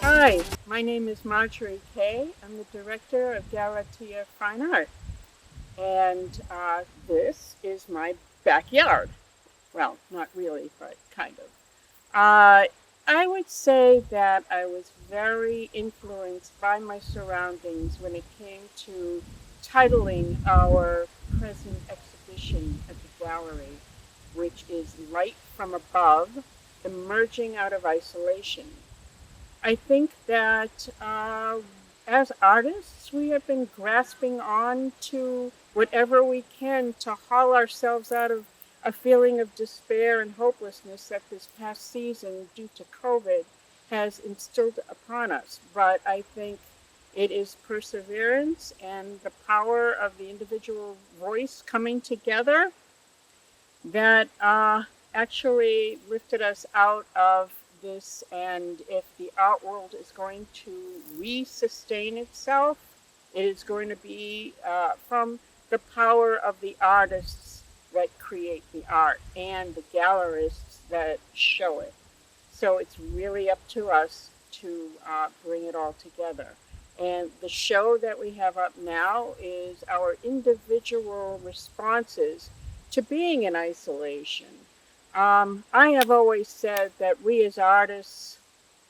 Hi, my name is Marjorie Kay. I'm the director of Galatea Fine Art, and this is my backyard. Well, not really, but kind of. I would say that I was very influenced by my surroundings when it came to titling our present exhibition at the gallery, which is Light from Above, Emerging Out of Isolation. I think that as artists, we have been grasping on to whatever we can to haul ourselves out of a feeling of despair and hopelessness that this past season, due to COVID, has instilled upon us. But I think it is perseverance and the power of the individual voice coming together that actually lifted us out of this. And if the art world is going to resustain itself, it is going to be from the power of the artists that create the art and the gallerists that show it. So it's really up to us to bring it all together. And the show that we have up now is our individual responses to being in isolation. I have always said that we as artists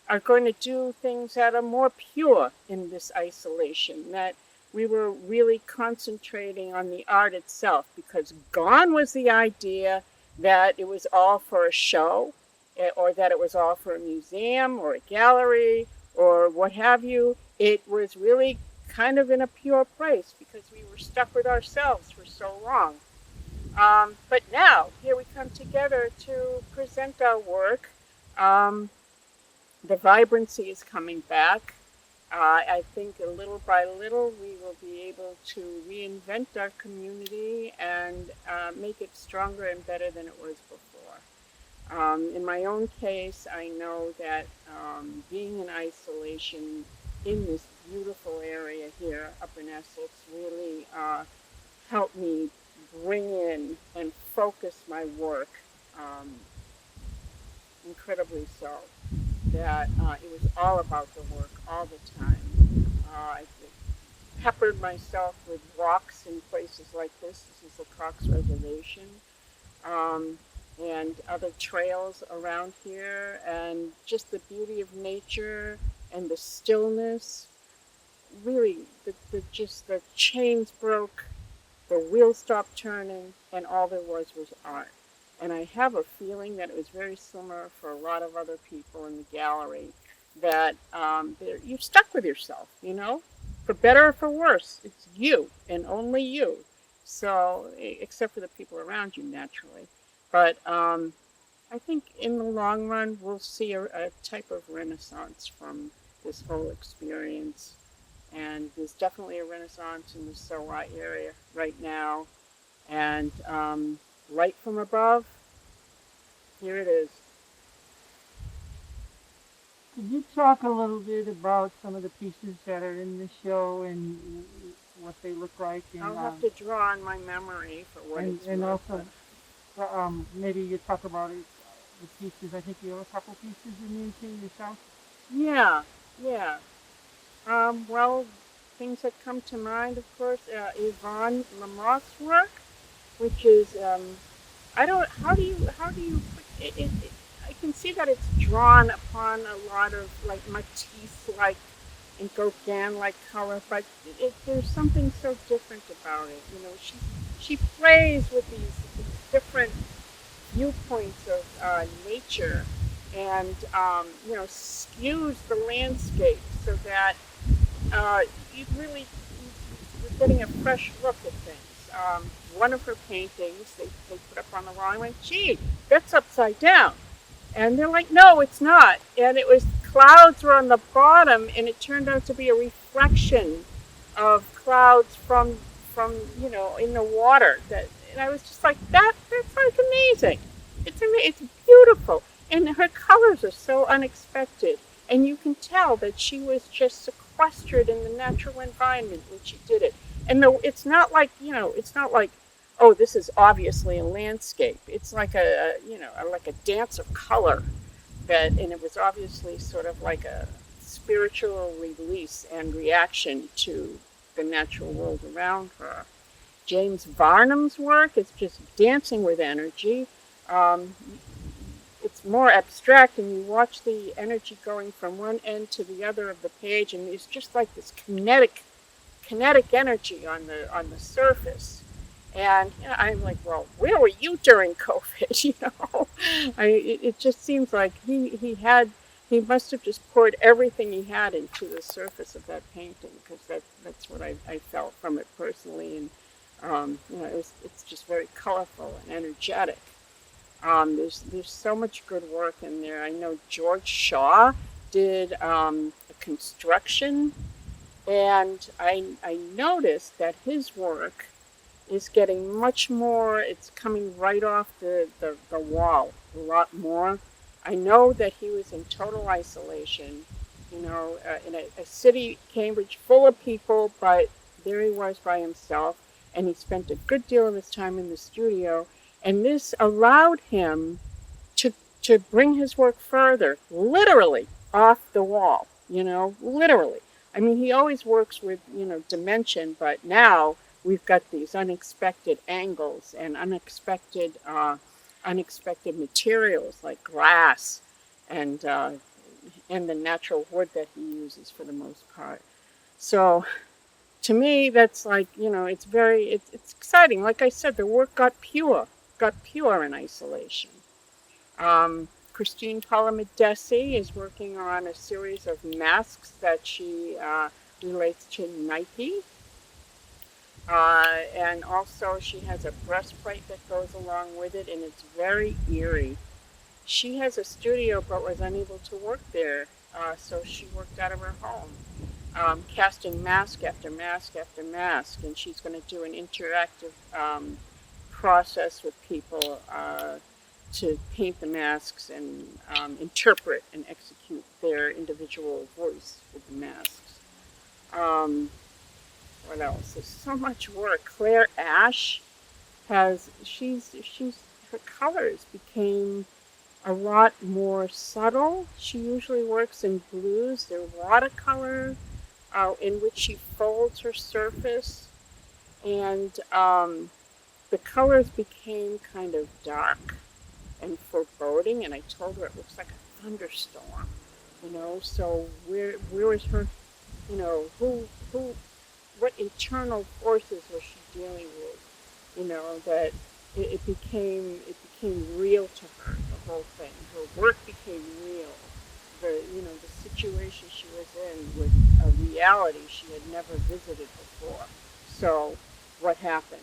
are going to do things that are more pure in this isolation, that we were really concentrating on the art itself, because gone was the idea that it was all for a show, or that it was all for a museum or a gallery or what have you. It was really kind of in a pure place because we were stuck with ourselves for so long. But now, here we come together to present our work. Um, the vibrancy is coming back. I think little by little we will be able to reinvent our community and make it stronger and better than it was before. In my own case, I know that being in isolation in this beautiful area here up in Essex really helped me bring in and focus my work um, incredibly so that it was all about the work all the time. I peppered myself with walks in places like this. This is the Cox Reservation, um, and other trails around here, and just the beauty of nature and the stillness. Really, the chains broke, the wheels stopped turning, and all there was art. And I have a feeling that it was very similar for a lot of other people in the gallery, that you're stuck with yourself, for better or for worse. It's you and only you. So, except for the people around you, naturally. But I think in the long run, we'll see a type of renaissance from this whole experience. And there's definitely a renaissance in the SOWA area right now. And Light from Above, here it is. Could you talk a little bit about some of the pieces that are in the show and what they look like, I'll have to draw on my memory for what it's and worth. also maybe you talk about it, the pieces. I think you have a couple pieces in the interior yourself. Yeah, yeah. Well, things that come to mind, of course, Yvonne Lamothe's work, which is I don't. How do you? I can see that it's drawn upon a lot of like Matisse-like and Gauguin-like color, but there's something so different about it. She plays with these different viewpoints of nature, and skews the landscape so that you really you're getting a fresh look at things. One of her paintings they put up on the wall. I went, gee, that's upside down. And they're like, no, it's not. And it was clouds were on the bottom, and it turned out to be a reflection of clouds from in the water. And I was just like, that's like amazing. It's beautiful, and her colors are so unexpected. And you can tell that she was just sequestered in the natural environment when she did it. And it's not like it's not like, oh, this is obviously a landscape. It's like like a dance of color, and it was obviously sort of like a spiritual release and reaction to the natural world around her. James Barnum's work is just dancing with energy. Um, it's more abstract, and you watch the energy going from one end to the other of the page, and it's just like this kinetic energy on the surface. And I'm like, well, where were you during COVID? It just seems like he must have just poured everything he had into the surface of that painting, because that's what I felt from it personally. And it's just very colorful and energetic. There's so much good work in there. I know George Shaw did a construction, and I noticed that his work is getting much more, it's coming right off the wall a lot more. I know that he was in total isolation, in a city, Cambridge, full of people, but there he was by himself, and he spent a good deal of his time in the studio, and this allowed him to, to bring his work further, literally off the wall, literally. I mean, he always works with, dimension, but now we've got these unexpected angles and unexpected materials like glass and the natural wood that he uses for the most part. So to me, that's like, it's exciting. Like I said, the work got pure in isolation. Christine Talamadesi is working on a series of masks that she relates to Nike. And also she has a breastplate that goes along with it, and it's very eerie. She has a studio but was unable to work there, so she worked out of her home, casting mask after mask after mask, and she's going to do an interactive process with people to paint the masks and interpret and execute their individual voice with the masks. What else? There's so much work. Claire Ash she's her colors became a lot more subtle. She usually works in blues. They're watercolor, in which she folds her surface, and the colors became kind of dark and foreboding. And I told her it looks like a thunderstorm. So where is her? Who? What internal forces was she dealing with? That it became real to her. The whole thing. Her work became real. The situation she was in was a reality she had never visited before. So what happened?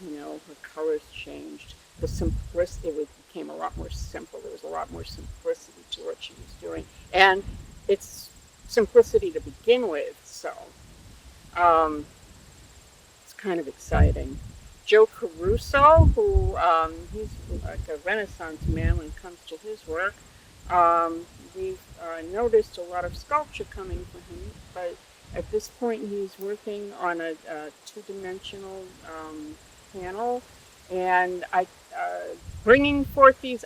Her colors changed. The simplicity, it became a lot more simple. There was a lot more simplicity to what she was doing, and it's simplicity to begin with. So it's kind of exciting. Joe Caruso, who he's like a Renaissance man when it comes to his work. We've noticed a lot of sculpture coming from him, but at this point he's working on a two-dimensional panel, and bringing forth these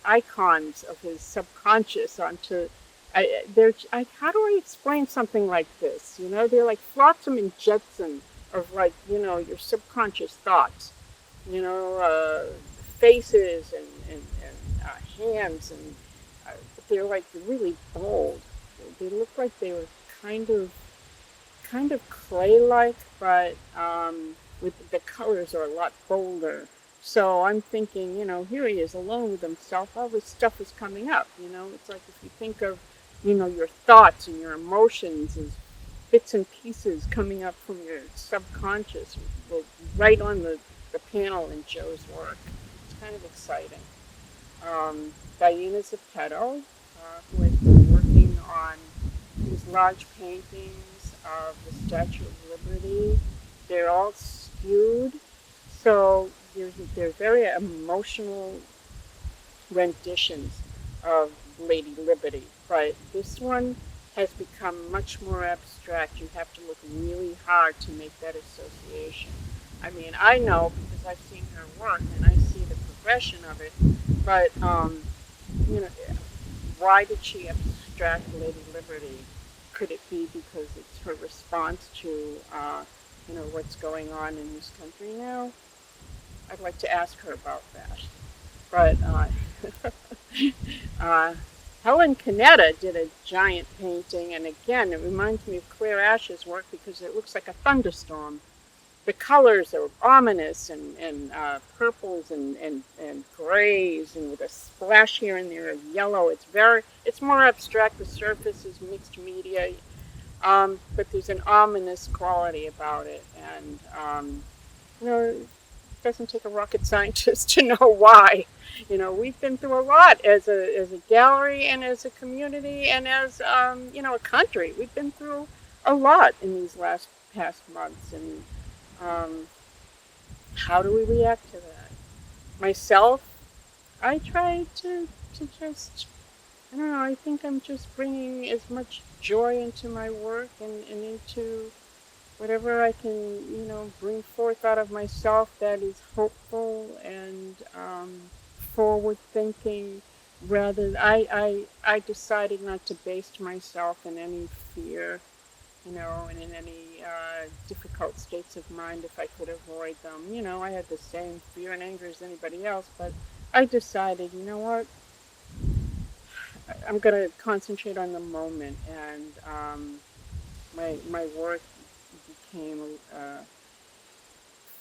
icons of his subconscious onto. How do I explain something like this? They're like flotsam and jetsam of your subconscious thoughts. Faces and hands, and they're like really bold. They look like they were kind of clay-like, but with the colors are a lot bolder. So I'm thinking, here he is alone with himself. All this stuff is coming up. It's like if you think of your thoughts and your emotions as bits and pieces coming up from your subconscious, right on the panel in Joe's work. It's kind of exciting. Diana Zappetto, who has been working on these large paintings of the Statue of Liberty. They're all skewed, so they're very emotional renditions of Lady Liberty. But this one has become much more abstract. You have to look really hard to make that association. I mean, I know because I've seen her work and I see the progression of it, but why did she abstract Lady Liberty? could it be because it's her response to, what's going on in this country now? I'd like to ask her about that. But Helen Kinnetta did a giant painting, and again, it reminds me of Claire Ash's work because it looks like a thunderstorm. The colors are ominous and purples and grays, and with a splash here and there of yellow. It's more abstract. The surface is mixed media, but there's an ominous quality about it, and it doesn't take a rocket scientist to know why. We've been through a lot as a gallery and as a community and as a country. We've been through a lot in these past months, and how do we react to that? Myself, I try to just, I don't know, I think I'm just bringing as much joy into my work and into whatever I can, bring forth out of myself that is hopeful and forward thinking. I decided not to base myself in any fear, and in any difficult states of mind if I could avoid them. I had the same fear and anger as anybody else, but I decided, you know what, I'm going to concentrate on the moment, and my work became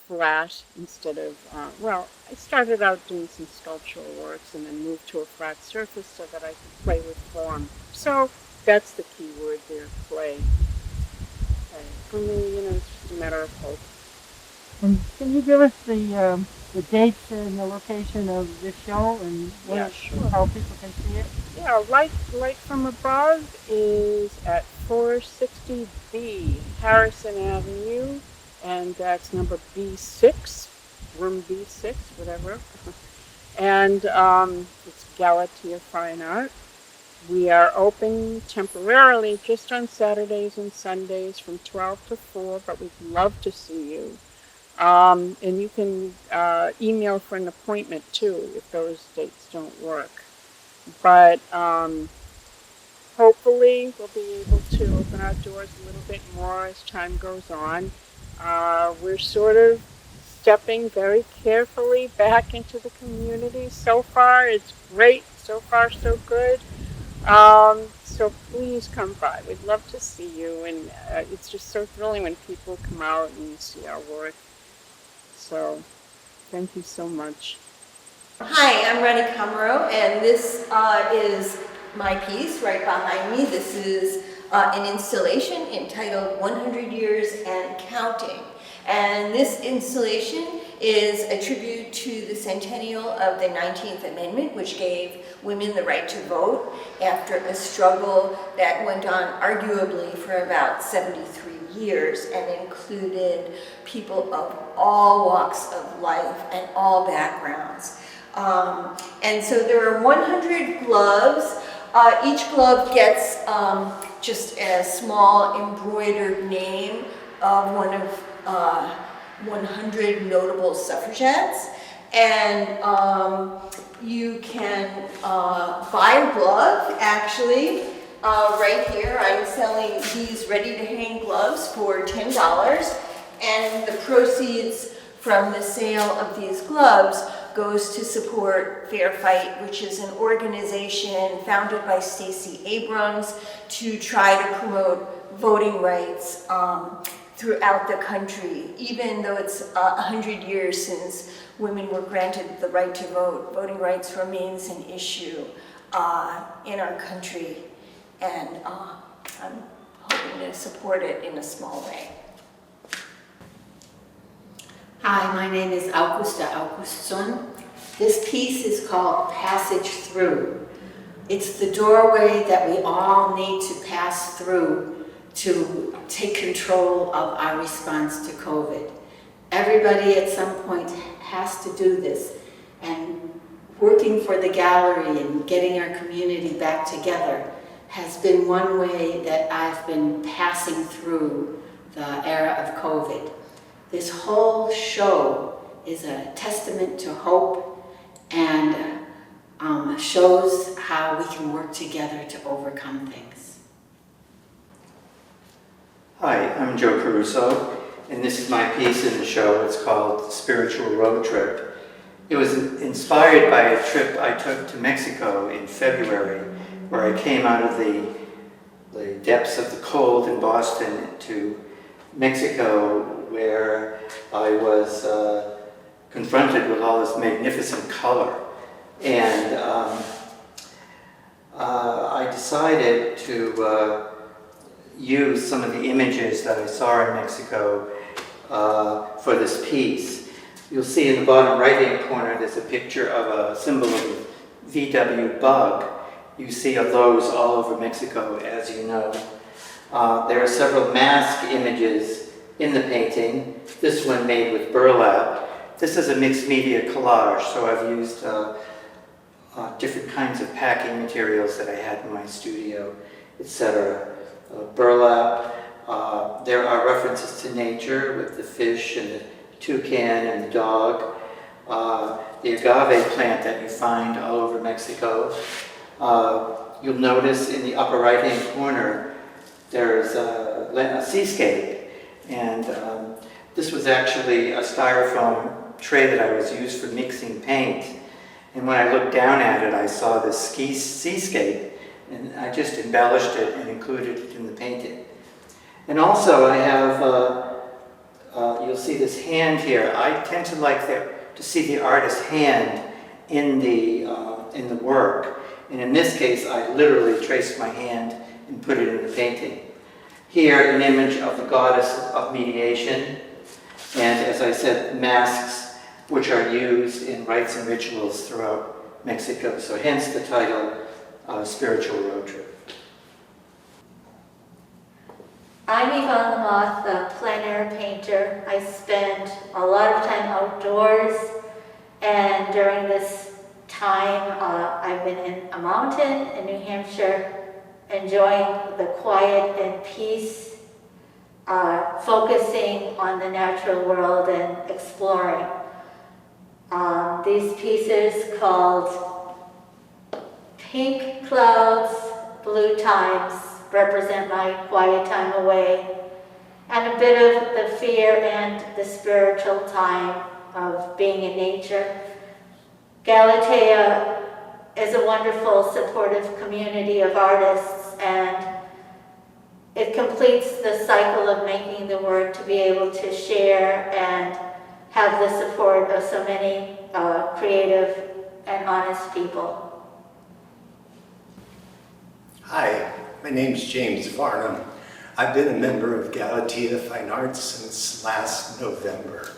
flat instead of, I started out doing some sculptural works and then moved to a flat surface so that I could play with form. So that's the key word there, play. For me, it's just a matter of hope. And can you give us the dates and the location of this show and how people can see it? Yeah, Light from Above is at 460B Harrison Avenue, and that's number B6, room B6, whatever. And it's Galatea Fine Art. We are open temporarily just on Saturdays and Sundays from 12 to 4, but we'd love to see you. And you can email for an appointment too if those dates don't work. But hopefully we'll be able to open our doors a little bit more as time goes on. We're sort of stepping very carefully back into the community. So far it's great. So far so good. So please come by. We'd love to see you, and it's just so thrilling when people come out and see our work. So thank you so much. Hi, I'm Rennie Camero, and this is my piece right behind me. This is an installation entitled 100 Years and Counting. And this installation is a tribute to the centennial of the 19th Amendment, which gave women the right to vote after a struggle that went on arguably for about 73 years and included people of all walks of life and all backgrounds. And so there are 100 gloves. Each glove gets just a small embroidered name of one of 100 notable suffragettes. And you can buy a glove, actually. Right here, I'm selling these ready-to-hang gloves for $10. And the proceeds from the sale of these gloves goes to support Fair Fight, which is an organization founded by Stacey Abrams to try to promote voting rights throughout the country. Even though it's 100 years since women were granted the right to vote, voting rights remains an issue in our country, and I'm hoping to support it in a small way. Hi, my name is Augusta Augustsson. This piece is called Passage Through. It's the doorway that we all need to pass through to take control of our response to COVID. Everybody at some point has to do this, and working for the gallery and getting our community back together has been one way that I've been passing through the era of COVID. This whole show is a testament to hope and shows how we can work together to overcome things. Hi, I'm Joe Caruso, and this is my piece in the show. It's called Spiritual Road Trip. It was inspired by a trip I took to Mexico in February, where I came out of the depths of the cold in Boston to Mexico, where I was confronted with all this magnificent color. And I decided to use some of the images that I saw in Mexico for this piece. You'll see in the bottom right-hand corner there's a picture of a symbol of a VW bug. You see of those all over Mexico, as you know. There are several mask images in the painting. This one made with burlap. This is a mixed media collage, so I've used different kinds of packing materials that I had in my studio, etc. Burlap. There are references to nature with the fish and the toucan and the dog. The agave plant that you find all over Mexico. You'll notice in the upper right-hand corner there's a seascape, and this was actually a styrofoam tray that I was used for mixing paint. And when I looked down at it, I saw this seascape, and I just embellished it and included it in the painting. And also I have, you'll see this hand here. I tend to like to see the artist's hand in the work. And in this case, I literally traced my hand and put it in the painting. Here, an image of the goddess of mediation. And as I said, masks, which are used in rites and rituals throughout Mexico. So hence the title, Spiritual Road Trip. I'm Yvonne Lamothe, a plein air painter. I spend a lot of time outdoors, and during this time I've been in a mountain in New Hampshire, enjoying the quiet and peace, focusing on the natural world and exploring. These pieces called Pink Clouds, Blue Times represent my quiet time away, and a bit of the fear and the spiritual time of being in nature. Galatea is a wonderful, supportive community of artists, and it completes the cycle of making the work to be able to share and have the support of so many creative and honest people. Hi, my name's James Farnham. I've been a member of Galatea Fine Art since last November.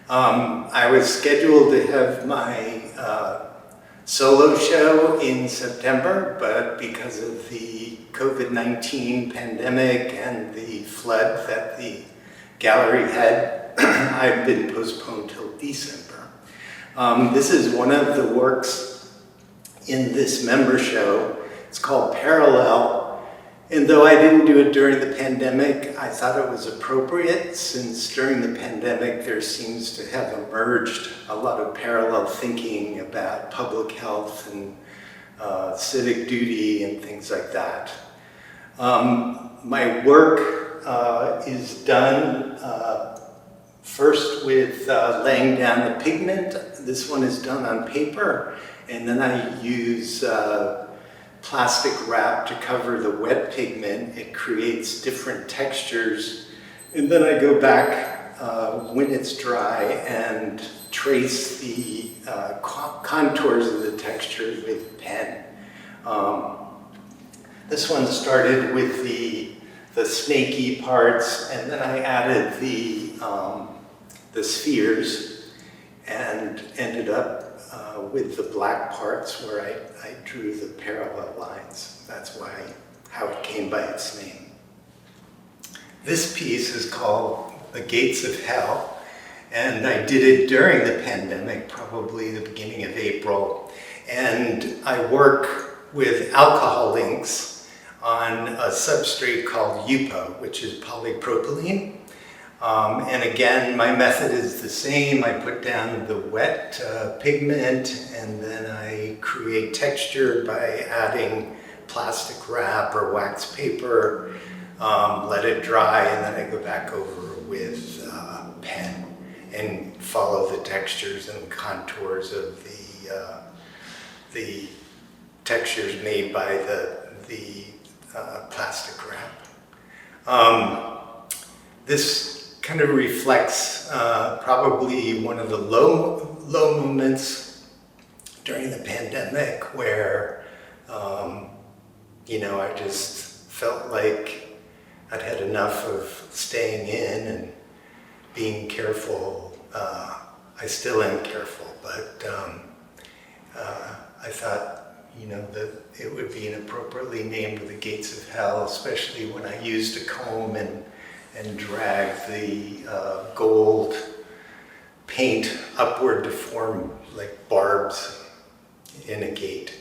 I was scheduled to have my solo show in September, but because of the COVID-19 pandemic and the flood that the gallery had, I've been postponed till December. This is one of the works in this member show. It's called Parallel, and though I didn't do it during the pandemic, I thought it was appropriate, since during the pandemic there seems to have emerged a lot of parallel thinking about public health and civic duty and things like that. My work is done first with laying down the pigment. This one is done on paper, and then I use plastic wrap to cover the wet pigment. It creates different textures, and then I go back when it's dry and trace the contours of the texture with pen. This one started with the snaky parts, and then I added the spheres, and ended up with the black parts where I drew the parallel lines. That's how it came by its name. This piece is called The Gates of Hell, and I did it during the pandemic, probably the beginning of April. And I work with alcohol inks on a substrate called UPA, which is polypropylene. And again, my method is the same. I put down the wet pigment, and then I create texture by adding plastic wrap or wax paper. let it dry, and then I go back over with pen and follow the textures and contours of the textures made by the plastic wrap. This kind of reflects probably one of the low moments during the pandemic where, I just felt like I'd had enough of staying in and being careful. I still am careful, but I thought, that it would be inappropriately named The Gates of Hell, especially when I used a comb and drag the gold paint upward to form like barbs in a gate.